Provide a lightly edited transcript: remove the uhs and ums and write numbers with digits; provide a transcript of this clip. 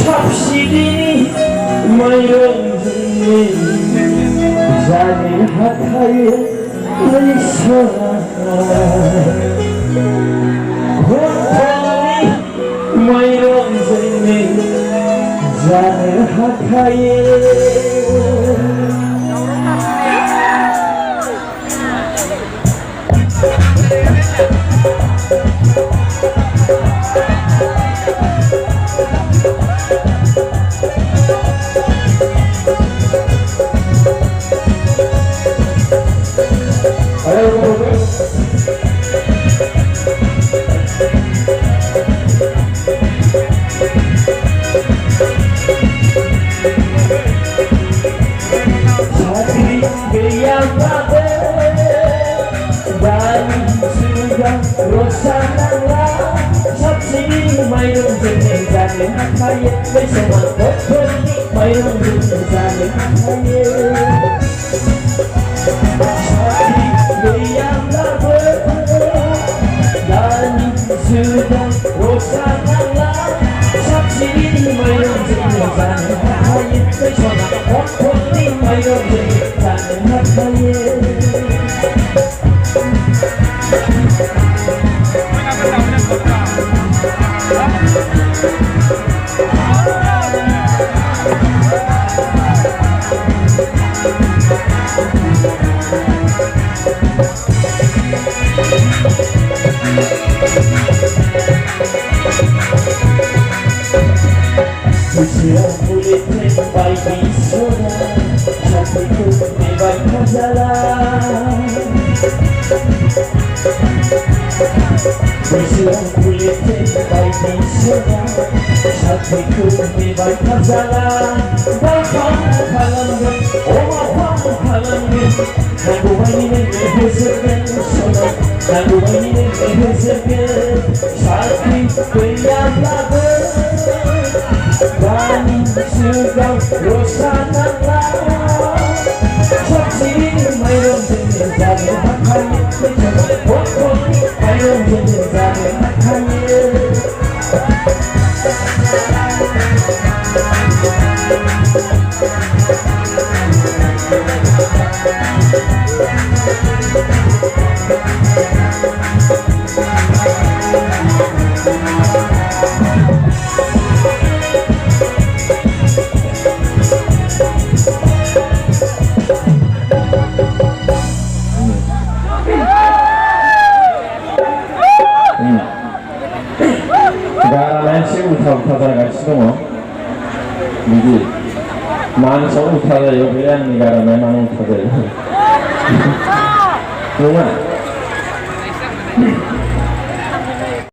Subsidi mayroon Zani hatay Alisa Hotay mayroon Zani hatay mayroon din ang galing at kaya may sumagot kundi mayroon din ang galing at kaya Shari gayang laban Galing sudan rosa na lang Saksi mayroon din ang galing at kaya may sumagot kundi mayroon din ang galing at kaya Siang kulit tembay di soda Cantikku tembay kajalan Siang kulit tembay di soda Cantikku tembay kajalan Bakang kalangan, omapang kalangan Nago bayinin nehezergen soda Nago bayinin nehezergen Cantik kuyang laban Galing sugang rosa na lang Saksi mayroon din ang galing at kaya mayroon din ang galing at kaya उठा जागासिनो दङ बिदि मानसियाव उठा जायो बे आंनि गारामाया मानो उठा जायो नङा